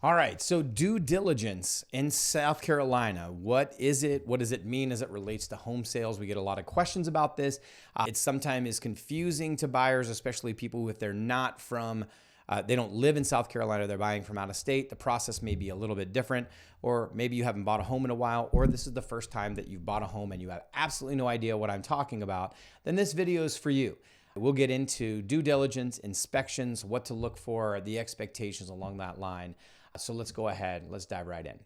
All right, so due diligence in South Carolina, what is it? What does it mean as it relates to home sales? We get a lot of questions about this. It sometimes is confusing to buyers, especially people if they're not from, they don't live in South Carolina, they're buying from out of state. The process may be a little bit different, or maybe you haven't bought a home in a while, or this is the first time that you've bought a home and you have absolutely no idea what I'm talking about, then this video is for you. We'll get into due diligence, inspections, what to look for, the expectations along that line. So let's go ahead. Let's dive right in.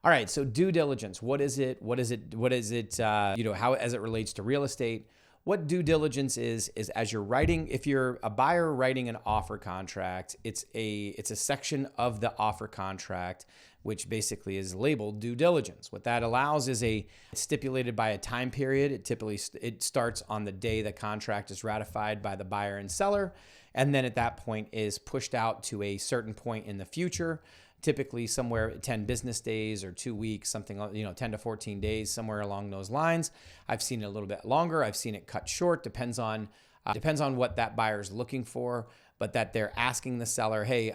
All right. So due diligence. What is it? How as it relates to real estate? What due diligence is as you're writing. If you're a buyer writing an offer contract, it's a section of the offer contract which basically is labeled due diligence. What that allows is it's stipulated by a time period. It starts on the day the contract is ratified by the buyer and seller, and then at that point is pushed out to a certain point in the future, typically somewhere 10 business days or 2 weeks, something, 10 to 14 days, somewhere along those lines. I've seen it a little bit longer. I've seen it cut short, depends on what that buyer's looking for, but that they're asking the seller, hey,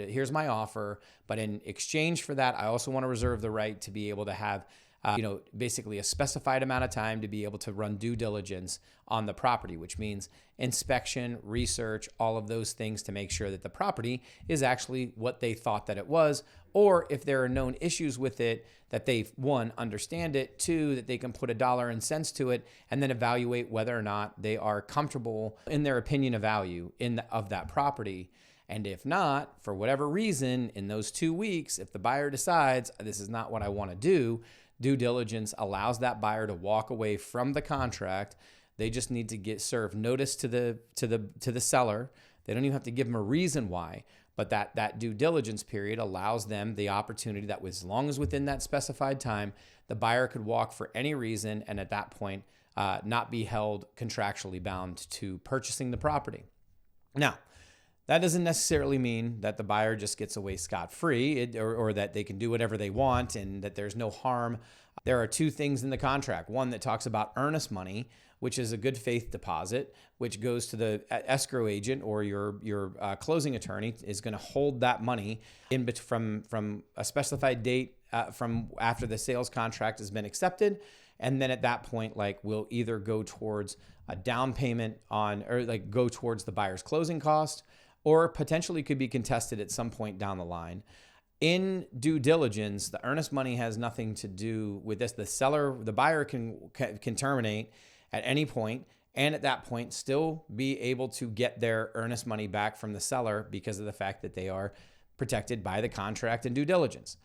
here's my offer, but in exchange for that, I also want to reserve the right to be able to have basically a specified amount of time to be able to run due diligence on the property, which means inspection, research, all of those things to make sure that the property is actually what they thought that it was, or if there are known issues with it, that they, one, understand it, two, that they can put a dollar and cents to it, and then evaluate whether or not they are comfortable in their opinion of value of that property. And if not, for whatever reason, in those 2 weeks, if the buyer decides this is not what I want to do, due diligence allows that buyer to walk away from the contract. They just need to serve notice to the seller. They don't even have to give them a reason why, but that due diligence period allows them the opportunity that as long as within that specified time, the buyer could walk for any reason and at that point not be held contractually bound to purchasing the property. Now, that doesn't necessarily mean that the buyer just gets away scot-free or that they can do whatever they want and that there's no harm. There are two things in the contract. One that talks about earnest money, which is a good faith deposit, which goes to the escrow agent or your closing attorney is going to hold that money from a specified date from after the sales contract has been accepted. And then at that point, we'll either go towards a down payment go towards the buyer's closing cost, or potentially could be contested at some point down the line. In due diligence, the earnest money has nothing to do with this. The buyer can terminate at any point, and at that point still be able to get their earnest money back from the seller because of the fact that they are protected by the contract and due diligence.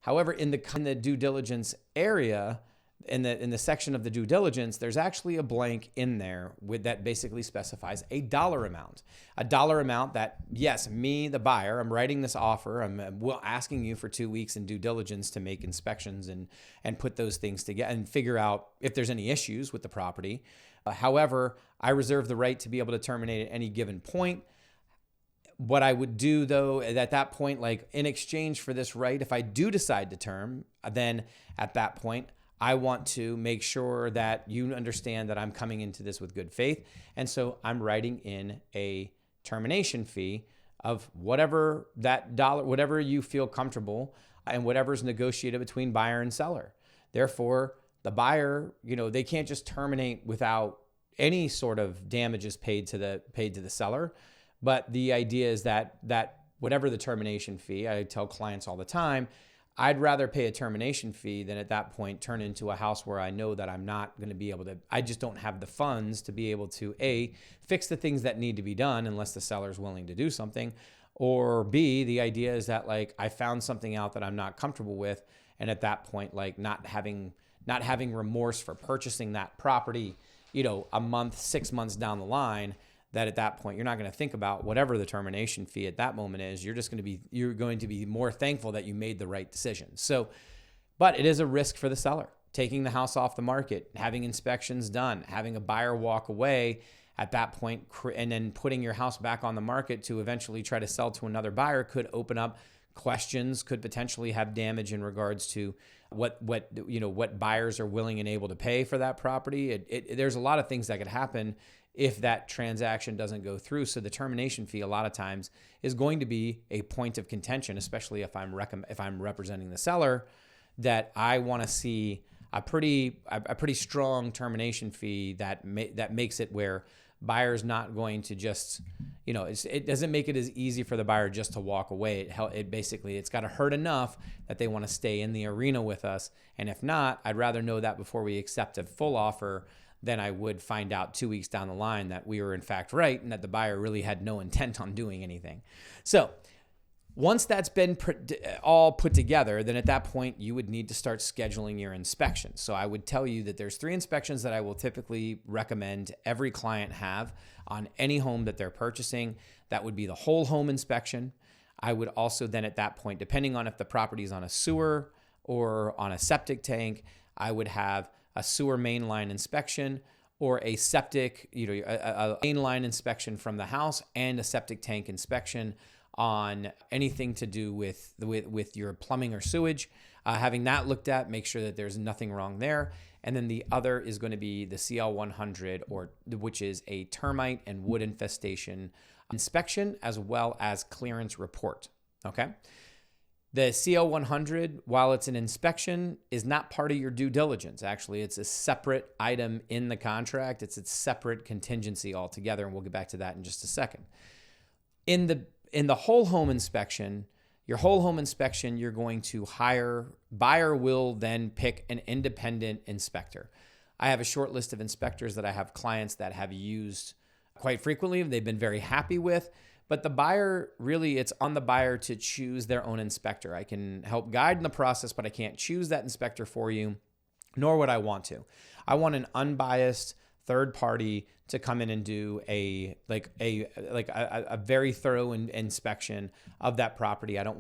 However, in the due diligence area, in the section of the due diligence, there's actually a blank in there that basically specifies a dollar amount. A dollar amount that, yes, me, the buyer, I'm writing this offer. I'm asking you for 2 weeks in due diligence to make inspections and put those things together and figure out if there's any issues with the property. However, I reserve the right to be able to terminate at any given point. What I would do, though, at that point, in exchange for this right, if I do decide to term, then at that point, I want to make sure that you understand that I'm coming into this with good faith. And so I'm writing in a termination fee of whatever you feel comfortable and whatever's negotiated between buyer and seller. Therefore, the buyer, they can't just terminate without any sort of damages paid to the seller. But the idea is that whatever the termination fee, I tell clients all the time, I'd rather pay a termination fee than at that point turn into a house where I know that I'm not going to be able to, I just don't have the funds to be able to A, fix the things that need to be done unless the seller's willing to do something, or B, the idea is that I found something out that I'm not comfortable with, and at that point not having remorse for purchasing that property, a month, 6 months down the line, that at that point, you're not going to think about whatever the termination fee at that moment is. You're going to be more thankful that you made the right decision. So, but it is a risk for the seller, taking the house off the market, having inspections done, having a buyer walk away at that point, and then putting your house back on the market to eventually try to sell to another buyer could open up questions, could potentially have damage in regards to what buyers are willing and able to pay for that property. There's a lot of things that could happen if that transaction doesn't go through. So the termination fee a lot of times is going to be a point of contention, especially if I'm representing the seller, that I want to see a pretty strong termination fee that makes it where buyer's not going to just, it doesn't make it as easy for the buyer just to walk away. It's got to hurt enough that they want to stay in the arena with us. And if not, I'd rather know that before we accept a full offer than I would find out 2 weeks down the line that we were in fact right and that the buyer really had no intent on doing anything. So once that's been all put together, then at that point, you would need to start scheduling your inspections. So I would tell you that there's 3 inspections that I will typically recommend every client have on any home that they're purchasing. That would be the whole home inspection. I would also then at that point, depending on if the property is on a sewer or on a septic tank, I would have a sewer main line inspection or a septic, a main line inspection from the house and a septic tank inspection on anything to do with your plumbing or sewage. Having that looked at, make sure that there's nothing wrong there. And then the other is going to be the CL100, which is a termite and wood infestation inspection, as well as clearance report. Okay. The CL100, while it's an inspection, is not part of your due diligence. Actually, it's a separate item in the contract. It's a separate contingency altogether, and we'll get back to that in just a second. In the whole home inspection, your whole home inspection, you're going to buyer will then pick an independent inspector. I have a short list of inspectors that I have clients that have used quite frequently. They've been very happy with, but the buyer, really, it's on the buyer to choose their own inspector. I can help guide in the process, but I can't choose that inspector for you, nor would I want to. I want an unbiased third party to come in and do a very thorough inspection of that property. I don't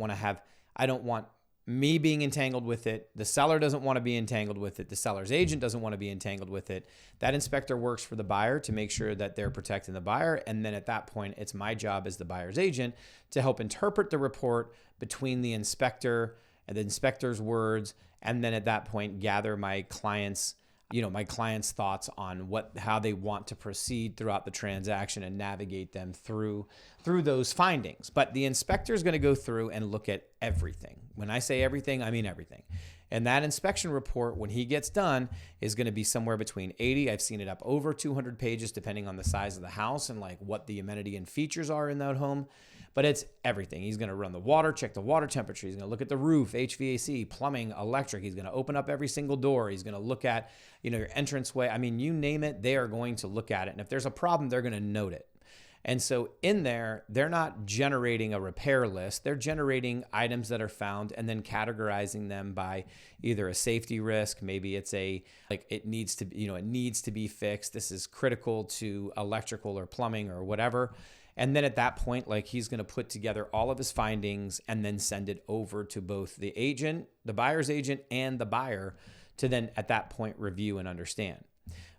want me being entangled with it. The seller doesn't want to be entangled with it. The seller's agent doesn't want to be entangled with it. That inspector works for the buyer to make sure that they're protecting the buyer. And then at that point, it's my job as the buyer's agent to help interpret the report between the inspector and the inspector's words. And then at that point, gather my client's thoughts on how they want to proceed throughout the transaction and navigate them through those findings. But the inspector is going to go through and look at everything. When I say everything, I mean everything. And that inspection report, when he gets done, is going to be somewhere between 80. I've seen it up over 200 pages, depending on the size of the house and what the amenity and features are in that home. But it's everything. He's going to run the water, check the water temperature. He's going to look at the roof, HVAC, plumbing, electric. He's going to open up every single door. He's going to look at, your entranceway. I mean, you name it, they are going to look at it. And if there's a problem, they're going to note it. And so in there, they're not generating a repair list. They're generating items that are found and then categorizing them by either a safety risk. Maybe it's it needs to be fixed. This is critical to electrical or plumbing or whatever. And then at that point, he's going to put together all of his findings and then send it over to both the agent, the buyer's agent, and the buyer to then at that point review and understand.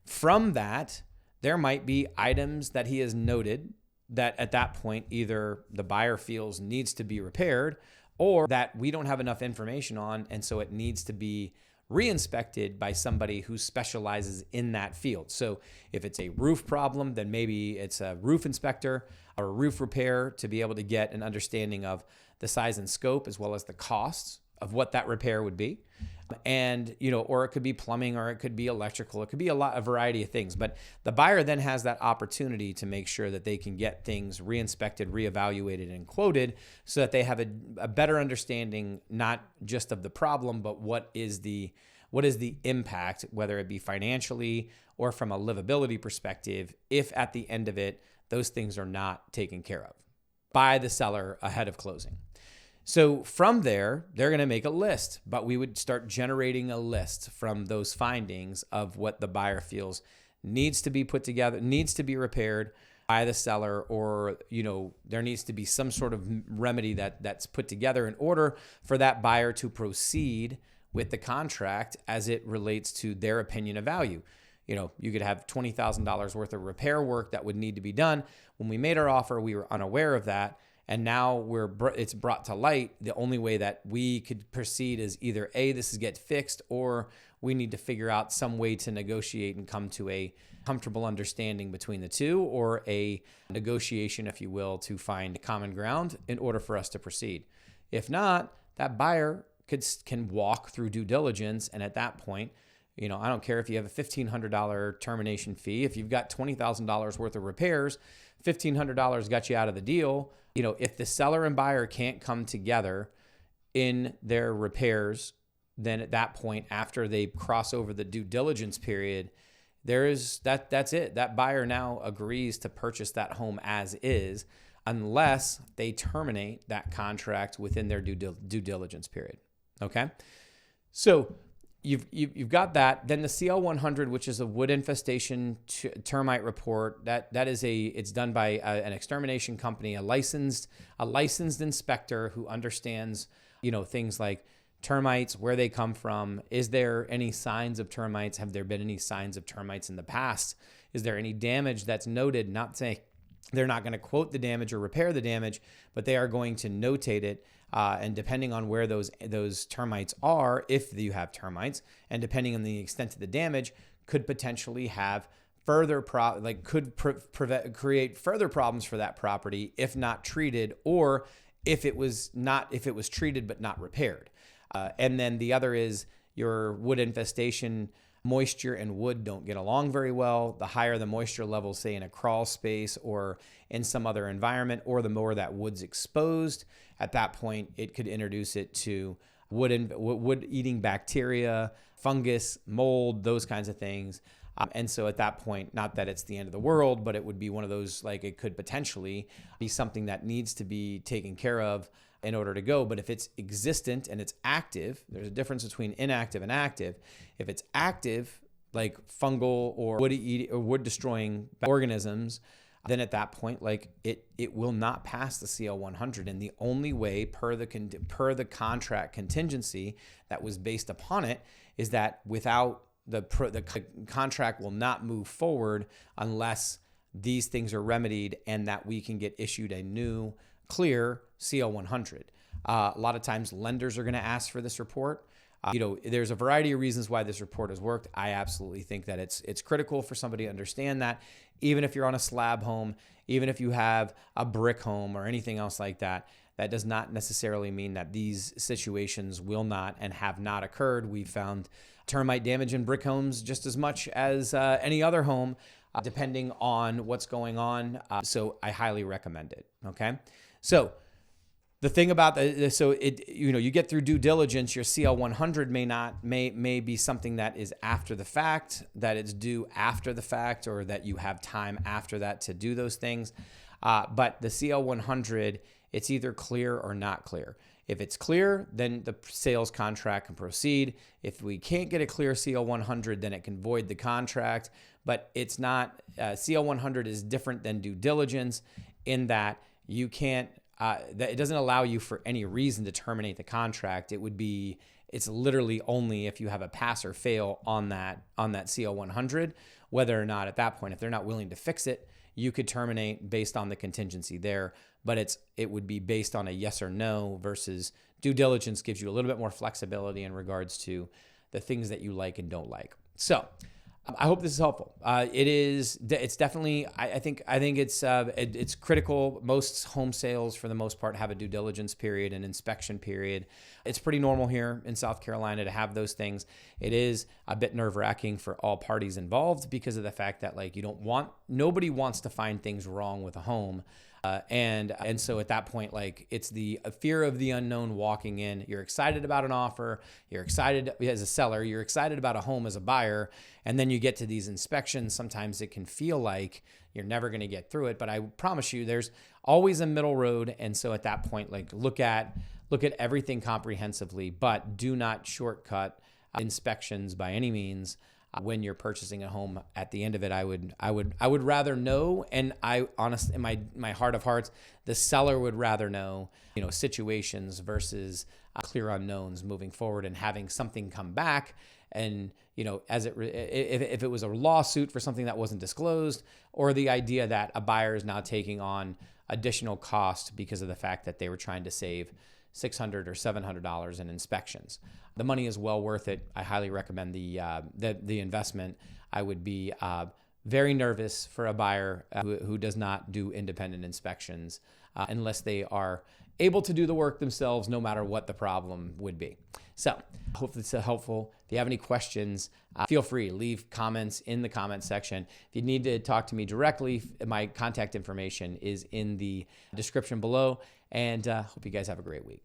From that, there might be items that he has noted that at that point, either the buyer feels needs to be repaired or that we don't have enough information on, and so it needs to be re-inspected by somebody who specializes in that field. So if it's a roof problem, then maybe it's a roof inspector or a roof repair to be able to get an understanding of the size and scope as well as the costs of what that repair would be. And, or it could be plumbing or it could be electrical. It could be a variety of things. But the buyer then has that opportunity to make sure that they can get things re-inspected, re-evaluated, and quoted so that they have a better understanding, not just of the problem, but what is the impact, whether it be financially or from a livability perspective, if at the end of it, those things are not taken care of by the seller ahead of closing. So from there, they're going to make a list, but we would start generating a list from those findings of what the buyer feels needs to be put together, needs to be repaired by the seller, or, there needs to be some sort of remedy that's put together in order for that buyer to proceed with the contract as it relates to their opinion of value. You could have $20,000 worth of repair work that would need to be done. When we made our offer, we were unaware of that. And now it's brought to light. The only way that we could proceed is either A, this is get fixed, or we need to figure out some way to negotiate and come to a comfortable understanding between the two, or a negotiation, if you will, to find common ground in order for us to proceed. If not, that buyer can walk through due diligence, and at that point, I don't care if you have a $1,500 termination fee. If you've got $20,000 worth of repairs, $1,500 got you out of the deal. If the seller and buyer can't come together in their repairs, then at that point, after they cross over the due diligence period, that's it. That buyer now agrees to purchase that home as is, unless they terminate that contract within their due diligence period. Okay, so you've got that. Then the CL 100, which is a wood infestation termite report, it's done by an extermination company, a licensed inspector who understands things like termites, where they come from. Is there any signs of termites? Have there been any signs of termites in the past? Is there any damage that's noted? Not saying they're not going to quote the damage or repair the damage, but they are going to notate it. And depending on where those termites are, if you have termites, and depending on the extent of the damage, could potentially have further create further problems for that property if not treated, or if it was treated but not repaired. And then the other is your wood infestation. Moisture and wood don't get along very well. The higher the moisture level, say in a crawl space or in some other environment, or the more that wood's exposed, at that point, it could introduce it to wood-eating bacteria, fungus, mold, those kinds of things. And so at that point, not that it's the end of the world, but it would be one of those, like, it could potentially be something that needs to be taken care of in order to go. But if it's existent and it's active, there's a difference between inactive and active. If it's active, like fungal or wood destroying organisms, then at that point, like it will not pass the CL 100. And the only way per the contract contingency that was based upon it is that without the contract will not move forward unless these things are remedied, and that we can get issued a new clear CL 100. A lot of times lenders are going to ask for this report. There's a variety of reasons why this report has worked. I absolutely think that it's critical for somebody to understand that, even if you're on a slab home, even if you have a brick home or anything else like that, that does not necessarily mean that these situations will not and have not occurred. We found termite damage in brick homes just as much as any other home, depending on what's going on. So I highly recommend it. Okay. So the thing about you get through due diligence, your CL 100 may be something that is after the fact, that it's due after the fact, or that you have time after that to do those things. But the CL 100, it's either clear or not clear. If it's clear, then the sales contract can proceed. If we can't get a clear CL 100, then it can void the contract. But it's not, CL 100 is different than due diligence in that you can't, that it doesn't allow you for any reason to terminate the contract. It's literally only if you have a pass or fail on that CL 100, whether or not at that point, if they're not willing to fix it, you could terminate based on the contingency there. But it would be based on a yes or no, versus due diligence gives you a little bit more flexibility in regards to the things that you like and don't like. So I hope this is helpful. It's definitely, I think it's critical. Most home sales, for the most part, have a due diligence period and inspection period. It's pretty normal here in South Carolina to have those things. It is a bit nerve-wracking for all parties involved because of the fact that, like, nobody wants to find things wrong with a home. And so at that point, like, it's the fear of the unknown walking in. You're excited about an offer. You're excited as a seller. You're excited about a home as a buyer. And then you get to these inspections. Sometimes it can feel like you're never going to get through it. But I promise you, there's always a middle road. And so at that point, like, look at everything comprehensively, but do not shortcut inspections by any means. When you're purchasing a home, at the end of it, I would rather know, and I honestly, in my heart of hearts, the seller would rather know, situations versus clear unknowns moving forward, and having something come back. And if it was a lawsuit for something that wasn't disclosed, or the idea that a buyer is now taking on additional cost because of the fact that they were trying to save $600 or $700 in inspections. The money is well worth it. I highly recommend the investment. I would be very nervous for a buyer who does not do independent inspections unless they are able to do the work themselves, no matter what the problem would be. So I hope this is helpful. If you have any questions, feel free, leave comments in the comment section. If you need to talk to me directly, my contact information is in the description below. And hope you guys have a great week.